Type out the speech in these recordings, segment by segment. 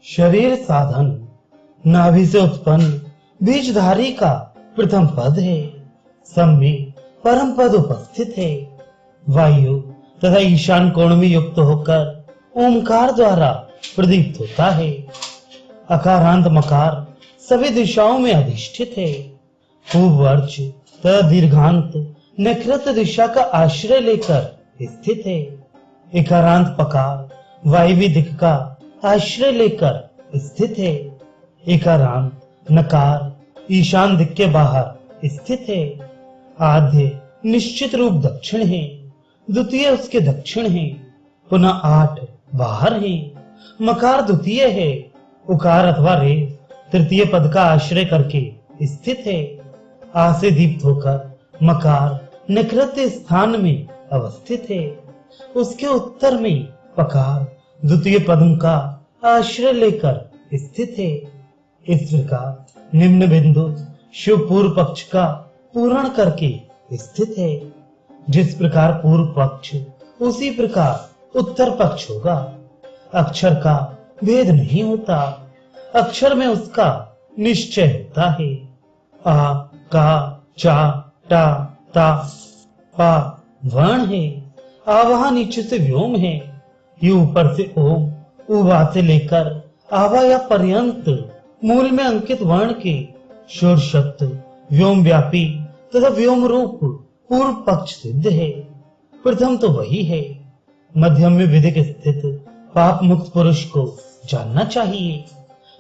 शरीर साधन नाभि से उत्पन्न बीजधारी का प्रथम पद है। सम में परम पद उपस्थित है। वायु तथा ईशान कोण में युक्त होकर ओमकार द्वारा प्रदीप्त होता है। अकारांत मकार सभी दिशाओं में अधिष्ठित है। पूर्व वर्च तथा दीर्घांत नैऋत्य दिशा का आश्रय लेकर स्थित है। इकारांत पकार वायव्य दिक् का आश्रय लेकर स्थित है। इकारांत नकार ईशान दिक् के बाहर स्थित है। आद्य निश्चित रूप दक्षिण है, द्वितीय उसके दक्षिण है, पुनः 8 बाहर है। मकार द्वितीय है। उकार अथवा रे तृतीय पद का आश्रय करके स्थित है। आ से दीप्त होकर मकार नैऋत्य स्थान में अवस्थित है। उसके उत्तर में पकार द्वितीय पद्म का आश्रय लेकर स्थित है। इस प्रकार निम्न बिंदु शिव पूर्व पक्ष का पूर्ण करके स्थित है। जिस प्रकार पूर्व पक्ष उसी प्रकार उत्तर पक्ष होगा। अक्षर का भेद नहीं होता, अक्षर में उसका निश्चय होता है। आ का चा टा ता पा वर्ण है। आ वहां नीचे से व्योम है। यू ऊपर से ओम, उबा से लेकर आवा या पर्यंत मूल में अंकित वर्ण के षोडशत्व व्योम व्यापी तथा व्योम रूप पूर्व पक्ष सिद्ध है। प्रथम तो वही है। मध्यम में विधिक स्थित पाप मुक्त पुरुष को जानना चाहिए।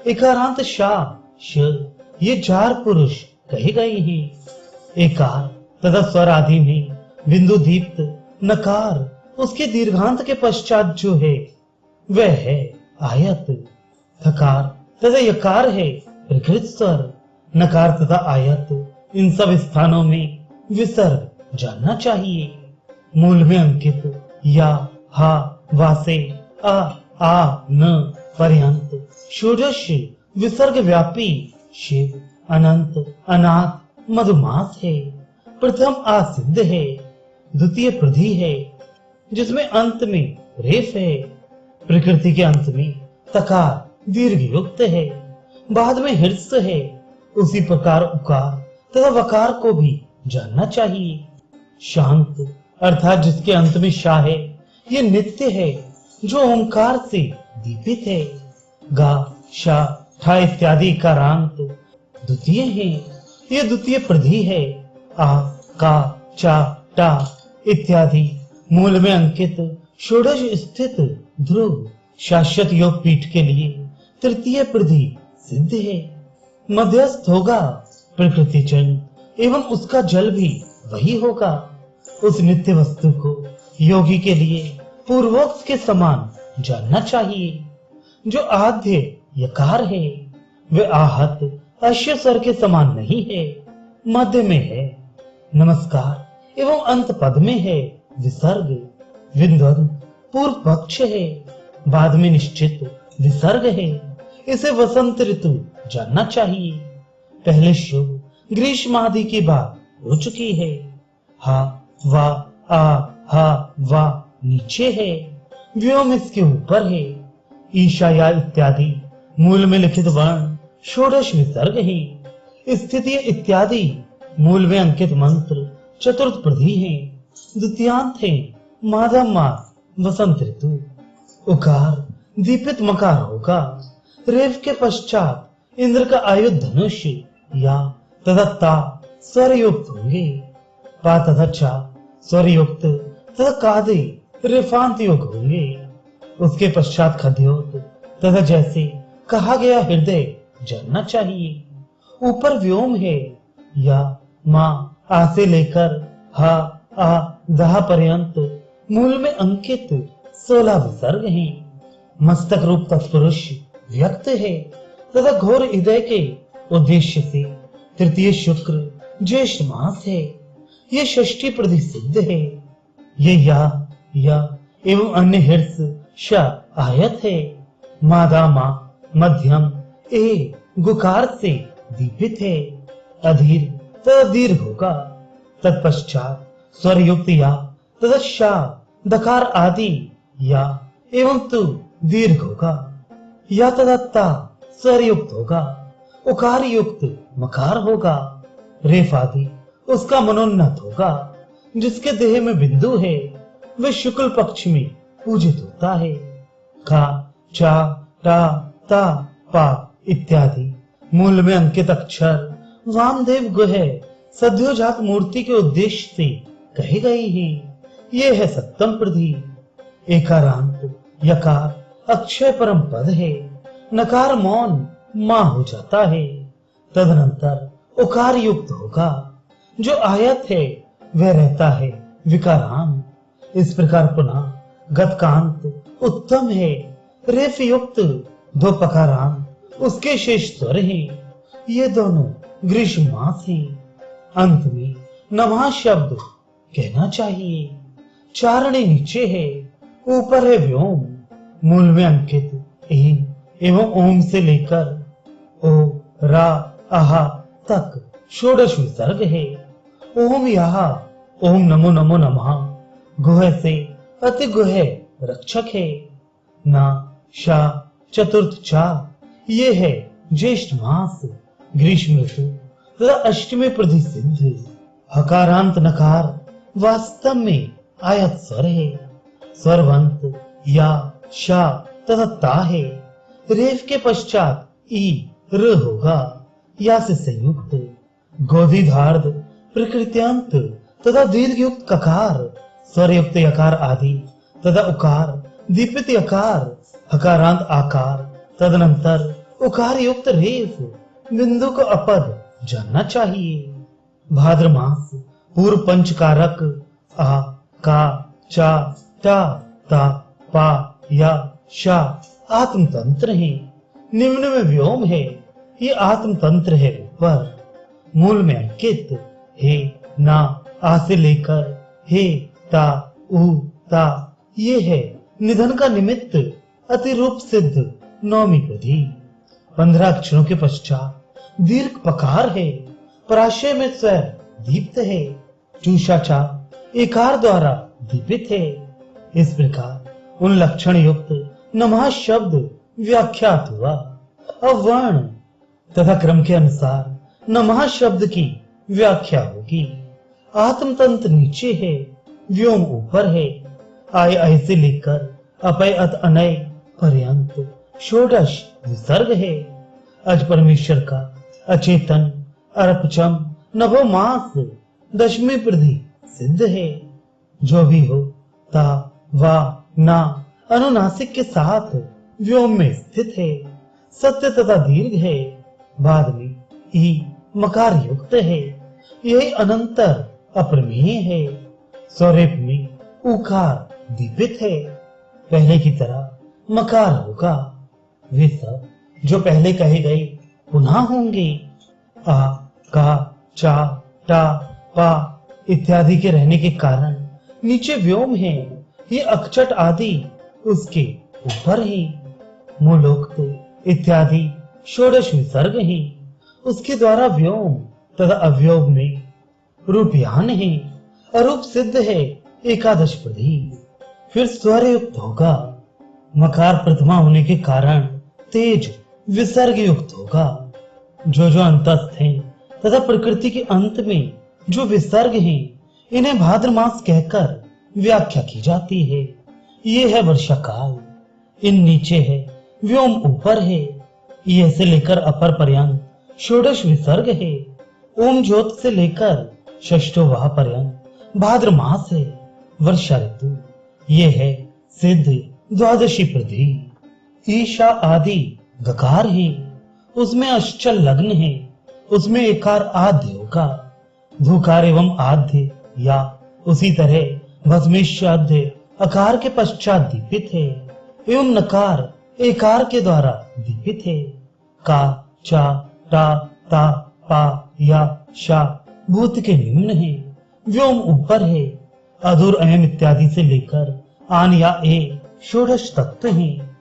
इकारांत शाह श ये 4 पुरुष कहे गए हैं। एकार तथा स्वर आदि में बिंदु दीप्त नकार उसके दीर्घांत के पश्चात जो है वह है आयत। थकार तथा यकार है प्रकृत स्वर। नकार तथा आयत इन सब स्थानों में विसर्ग जानना चाहिए। मूल में अंकित या हा वा से आ न पर्यंत षोडश विसर्ग व्यापी शिव अनंत अनाथ मधुमास है। प्रथम आ सिद्ध है, द्वितीय प्रधि है जिसमें अंत में रेफ है। प्रकृति के अंत में तकार दीर्घ युक्त है, बाद में हिर्स है। उसी प्रकार उकार तथा वकार को भी जानना चाहिए। शांत अर्थात जिसके अंत में शाह है ये नित्य है जो ओंकार से दीपित है। गा शा ठा इत्यादि कारांत द्वितीय है, ये द्वितीय प्रधि है। आ का चा टा इत्यादि मूल में अंकित षोडश स्थित ध्रुव शाश्वत योग पीठ के लिए तृतीय प्रधि सिद्ध है। मध्यस्थ होगा प्रकृति जन एवं उसका जल भी वही होगा। उस नित्य वस्तु को योगी के लिए पूर्वोक्त के समान जानना चाहिए। जो आद्य यकार है वह आहत अश्य स्वर के समान नहीं है, मध्य में है। नमस्कार एवं अंत पद में है विसर्ग। विंध्वंत पूर्व पक्ष है, बाद में निश्चित विसर्ग है। इसे वसंत ऋतु जानना चाहिए। पहले शुभ ग्रीष्म आदि की बात हो चुकी है। हा वा आ हा वा नीचे है, व्योम इसके ऊपर है। ईशा या इत्यादि मूल में लिखित वर्ण षोडश विसर्ग है। स्थिति इत्यादि मूल में अंकित मंत्र चतुर्थ प्रधि है। द्वितीयांत है माधव मास वसंत ऋतु। उकार दीपित मकार होगा। रेफ के पश्चात इंद्र का आयुध धनुष या तथा ता स्वर युक्त होंगे। पा तथा चा स्वर युक्त तथा कादे रेफांत योग होंगे। उसके पश्चात खद्योत तथा जैसे कहा गया हृदय जानना चाहिए। ऊपर व्योम है या मां आ से लेकर हा आ दहा पर्यंत मूल में अंकित 16 विसर्ग हैं। मस्तक रूप तत्पुरुष व्यक्त है तथा घोर हृदय के उद्देश्य से तृतीय शुक्र ज्येष्ठ मास है। यह षष्ठी प्रधि सिद्ध है। ये या एवं अन्य हिर्स श आयत है। मादामा मध्यम ए गुकार से दीपित है। अधीर तथा दीर्घ होगा। तत्पश्चात स्वर युक्त या तथा शा दकार आदि या एवं तु दीर्घ होगा। या तदत्ता स्वर युक्त होगा, उकार युक्त मकार होगा, रेफ आदि उसका मनोन्नत होगा। जिसके देह में बिंदु है वह शुक्ल पक्ष में पूजित होता है। का, चा, टा, ता, पा इत्यादि मूल में अंकित अक्षर वामदेव गुह सद्योजात मूर्ति के उद्देश्य से कहे गए हैं। ये है सप्तम प्रधि। एकारांत यकार अक्षय परम पद है। नकार मौन मां हो जाता है। तदनंतर उकार युक्त होगा। जो आयत है वह रहता है विकारांत। इस प्रकार पुनः गतकांत उत्तम है। रेफ युक्त दो पकारांत उसके शेष स्वर हैं। ये दोनों ग्रीष्म मास हैं। अंत में नमः शब्द कहना चाहिए। चारणे नीचे है, ऊपर है व्योम। मूल में अंकित एम एवं ओम से लेकर ओ, रा, आहा तक षोडश विसर्ग है। ओम यहाँ ओम नमो नमो नमः गुह से अति गुह रक्षक है। ना, शा, चतुर्थ चा ये है ज्येष्ठ मास ग्रीष्म ऋतु तथा अष्टमी प्रधि सिद्ध। हकारांत नकार वास्तव में आयत स्वर है। स्वरवंत या, शा तथा ता है। रेफ के पश्चात ई र होगा, या से संयुक्त। गोधीधार्ध प्रकृत्यांत तथा दीर्घ युक्त ककार, स्वर युक्त यकार आदि तथा उकार दीपित यकार हकारांत आकार। तदनंतर उकार युक्त रेफ बिंदु को अपद जानना चाहिए। भाद्र मास पूर्व पंचकारक आ, का, चा, टा, ता, पा या शा आत्म तंत्र है। निम्न में व्योम है, ये आत्म तंत्र है ऊपर। मूल में अंकित हे, ना, आ से लेकर हे, ता, उ, ता ये है निधन का निमित्त अतिरूप सिद्ध नौमी प्रधि। 15 अक्षरों के पश्चात दीर्घ पकार है। प्राशय में स्वर दीप्त है। चूषाचा एकार द्वारा दीपित है। इस प्रकार उन लक्षण युक्त नमः शब्द व्याख्यात हुआ। अब वर्ण तथा क्रम के अनुसार नमः शब्द की व्याख्या होगी। आत्मतंत्र नीचे है, व्योम ऊपर है। आय आय से लेकर अपय अत अनय पर्यंत षोडश विसर्ग है। अज परमेश्वर का अचेतन अर्पचम नभो मास दशमी प्रधि सिद्ध है। जो भी हो ता, वा, ना अनुनासिक के साथ व्योम में स्थित है। सत्य तथा दीर्घ है। बाद में ई मकार युक्त है। यही अनंतर अप्रमेय है। स्वरेप में उकार दीपित है। पहले की तरह मकार होगा। वे सब जो पहले कहे गए पुनः होंगे। आ, का, चा, टा, पा इत्यादि के रहने के कारण नीचे व्योम है। ये अक्षट आदि उसके ऊपर है। मूलोक्त इत्यादि षोडश विसर्ग है। उसके द्वारा व्योम तथा अव्योग में रूपयान है। अरूप सिद्ध है एकादश प्रधि। फिर स्वर युक्त होगा। मकार प्रथमा होने के कारण तेज विसर्ग युक्त होगा। जो अंतस्थ हैं तथा प्रकृति के अंत में जो विसर्ग हैं इन्हें भाद्र मास कहकर व्याख्या की जाती है। ये है वर्षा काल। इन नीचे है, व्योम ऊपर है। ये से लेकर अपर पर्यंत षोडश विसर्ग है। ओम ज्योत से लेकर षष्ठो वाह पर्यंत भाद्र मास है। वर्षा ऋतु ये है सिद्ध द्वादशी प्रधि। ईशा आदि गकार है। उसमें अश्चल लग्न है। उसमें एकार आद्य होगा। धुकार एवं आद्य या उसी तरह भस्मेशाद्य अकार के पश्चात दीपित है एवं नकार एकार के द्वारा दीपित है। का, चा, टा, ता, पा या शा भूत के निम्न है। व्योम ऊपर है। अधुर अयम इत्यादि से लेकर आन या ए षोडश तत्व हैं।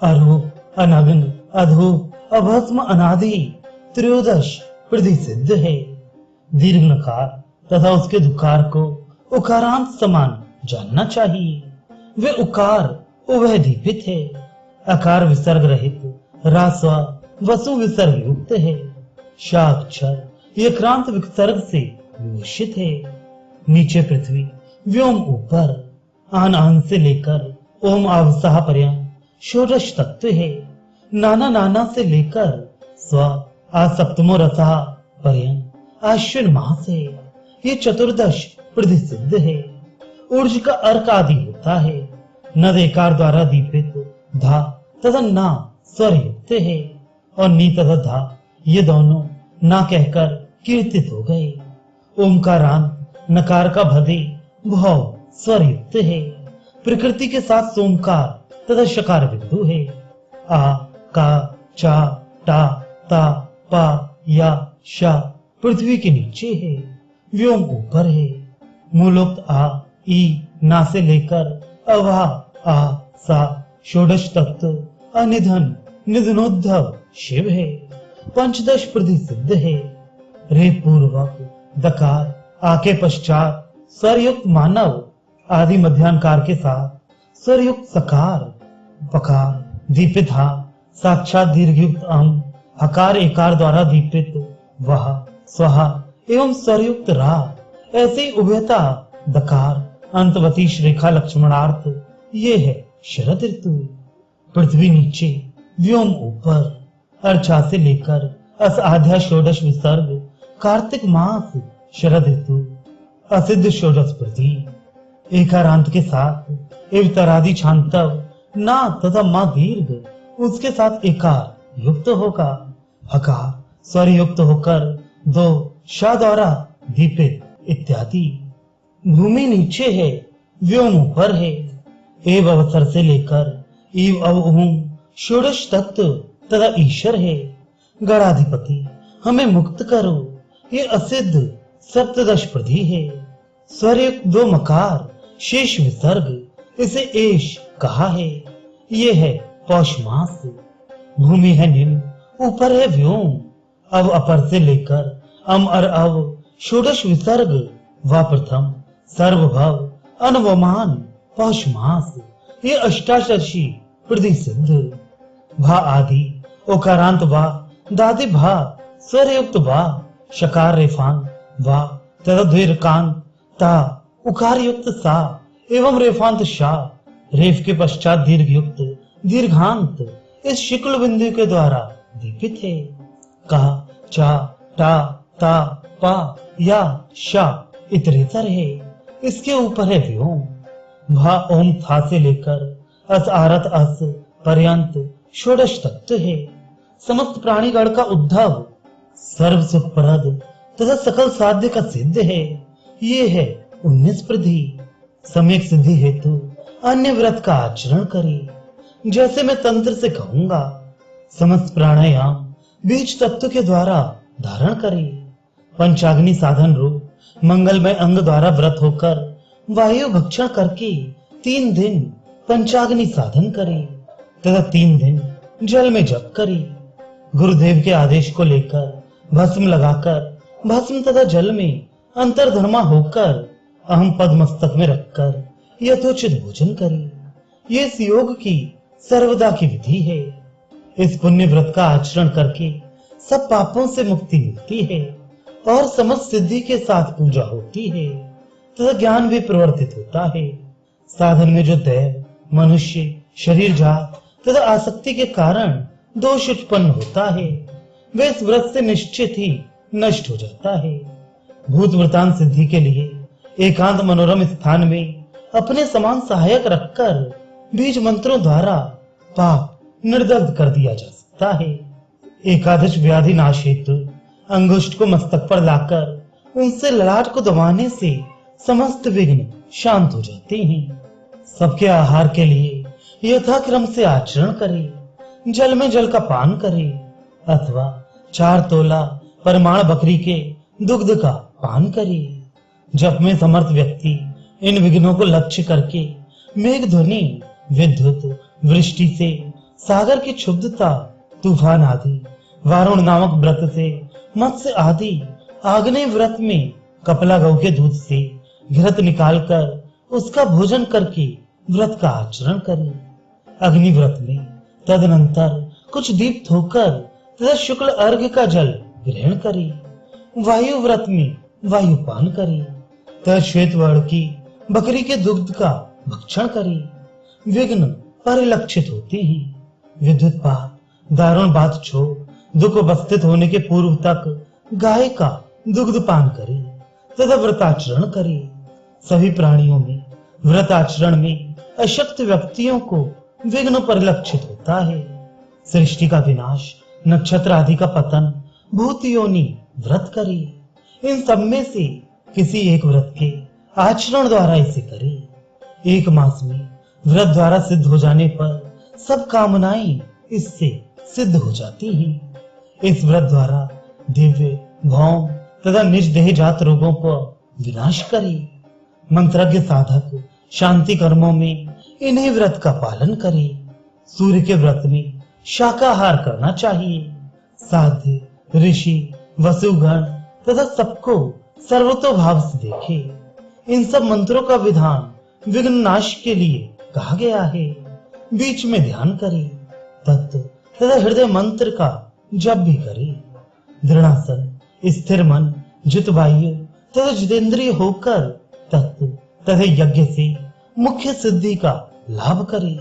अरूप, अनग्न, अधूप, अभस्म, अनादि त्रयोदश प्रधि सिद्ध है। दीर्घ नकार तथा उसके दुकार को उकारांत समान जानना चाहिए। वे उकार उभय दीपित है। अकार विसर्ग रहित रास्वा वसु विसर्ग युक्त है। शाक्षर ये क्रांत विसर्ग से विभूषित है। नीचे पृथ्वी, व्योम ऊपर, आन आन से लेकर ओम आवसाह पर्यंत षोडश तत्व है। नाना नाना से लेकर स्व आ सप्तमो रसा पर्यंत आश्विन मास है। ये चतुर्दश प्रसिद्ध है। ऊर्ज का अर्क आदि होता है। नद एकार द्वारा दीपित धा तथा ना स्वर युक्त है और नी तथा धा ये दोनों ना कहकर कीर्तित हो गए। ओमकारांत नकार का भदे भव स्वर युक्त है। प्रकृति के साथ सोमकार तथा शकार बिंदु है। आ का चा टा ता पा या शा पृथ्वी के नीचे है। व्योम ऊपर है। मूलोक्त आ ई ना से लेकर अवा आ सा षोडश तत्व अनिधन निधनोद्धव शिव है। पंचदश प्रसिद्ध है। रे पूर्वक दकार आ के पश्चात स्वरयुक्त मानव आदि मध्यांकार के साथ स्वरयुक्त सकार पकार दीपित हा साक्षात दीर्घयुक्त हकार एकार द्वारा दीपित वह स्वहा एवं स्वरयुक्त रा ऐसे उभयता दकार अंतवती श्रेखा लक्ष्मणार्थ ये है शरद ऋतु। पृथ्वी नीचे, व्योम ऊपर, अर्चा से लेकर अस आध्या षोडश विसर्ग कार्तिक मास शरद ऋतु। असिद्ध षोडश प्रति एकारांत के साथ एव तरादि छांतव ना तथा मा दीर्घ उसके साथ एकार युक्त होगा। हकार स्वर युक्त होकर दो शा द्वारा दीपित इत्यादि। भूमि नीचे है, व्योम ऊपर है। एव अवसर से लेकर ईव अव षोडश तत्व तथा ईश्वर है। गणाधिपति हमें मुक्त करो, ये असिद्ध सप्तदश प्रति है। स्वरयुक्त दो मकार शेष विसर्ग इसे एश कहा है। ये है पौष मास। भूमि है निम्न, ऊपर है व्योम। अव अपर से लेकर अम और अव षोडश विसर्ग व प्रथम सर्वभव अनवमान पौष मास। ये अष्टादशी प्रसिद्ध। भा आदि ओकारांत वा दादि भा स्वरयुक्त वा शकार रेफान वा तथा द्विरकांत ता उकार युक्त सा एवं रेफांत शा रेफ के पश्चात दीर्घ युक्त दीर्घांत इस शुक्ल बिंदु के द्वारा दीपित है। का चा टा ता पा या शा इतरेतर है। इसके ऊपर है व्योम। भा ओम था से लेकर अस आरत अस पर्यंत षोडश तत्व है। समस्त प्राणीगण का उद्धव सर्व सुखप्रद तथा सकल साध्य का सिद्ध है। ये है 19 प्रति। सम्यक सिद्धि हेतु अन्य व्रत का आचरण करे। जैसे मैं तंत्र से कहूंगा, समस्त प्राणायाम बीज तत्व के द्वारा धारण करे। पंचाग्नि साधन रूप मंगलमय अंग द्वारा व्रत होकर वायु भक्षण करके 3 दिन पंचाग्नि साधन करे तथा 3 दिन जल में जप करे। गुरुदेव के आदेश को लेकर भस्म लगाकर भस्म तथा जल में अंतर्धर्मा होकर अहम पद मस्तक में रखकर यथोचित भोजन करे। ये इस योग की सर्वदा की विधि है। इस पुण्य व्रत का आचरण करके सब पापों से मुक्ति मिलती है और समस्त सिद्धि के साथ पूजा होती है तथा ज्ञान भी प्रवर्तित होता है। साधन में जो दैव, मनुष्य, शरीर जात तथा आसक्ति के कारण दोष उत्पन्न होता है, वे इस व्रत से निश्चित ही नष्ट हो जाता है। भूत वृतांत सिद्धि के लिए एकांत मनोरम स्थान में अपने समान सहायक रखकर बीज मंत्रों द्वारा पाप निर्दग्ध कर दिया जा सकता है। एकादश व्याधि नाश हेतु अंगुष्ठ को मस्तक पर लाकर उनसे ललाट को दबाने से समस्त विघ्न शांत हो जाते हैं। सबके आहार के लिए यथाक्रम से आचरण करें। जल में जल का पान करें अथवा 4 तोला परमाण बकरी के दुग्ध का पान करें। जप में समर्थ व्यक्ति इन विघ्नों को लक्ष्य करके मेघ ध्वनि, विद्युत, वृष्टि से, सागर की क्षुब्धता, तूफान आदि, वारुण नामक व्रत से, मत्स्य आदि, आग्नेय व्रत में कपला गौ के दूध से घृत निकालकर उसका भोजन करके व्रत का आचरण करें। अग्नि व्रत में तदनंतर कुछ दीप्त होकर तथा शुक्ल अर्घ्य का जल ग्रहण करी। वायु व्रत में वायुपान करी तथा श्वेत वर्ण की बकरी के दुग्ध का भक्षण करी। विघ्न परिलक्षित होते ही विद्युत पात दारुण बात छोड़ दुख उपस्थित होने के पूर्व तक गाय का दुग्ध पान करे तथा व्रताचरण करे। सभी प्राणियों में व्रत आचरण में अशक्त व्यक्तियों को विघ्न परिलक्षित होता है। सृष्टि का विनाश, नक्षत्र आदि का पतन, भूत योनि व्रत करे। इन सब में से किसी एक व्रत के आचरण द्वारा इसे करे। एक मास में व्रत द्वारा सिद्ध हो जाने पर सब कामनाएं इससे सिद्ध हो जाती हैं। इस व्रत द्वारा दिव्य, भौम तथा निज देह जात रोगों को विनाश करे। मंत्रज्ञ साधक शांति कर्मों में इन्हीं व्रत का पालन करे। सूर्य के व्रत में शाकाहार करना चाहिए। साध्य, ऋषि, वसुगण तथा सबको सर्वतोभाव से देखे। इन सब मंत्रों का विधान विघ्न नाश के लिए कहा गया है। बीच में ध्यान करे, तत्व तथा हृदय मंत्र का जप भी करे। दृढ़ासन, स्थिर मन, जितवायु तथा जितेंद्रिय होकर तत्व तथा यज्ञ से मुख्य सिद्धि का लाभ करे।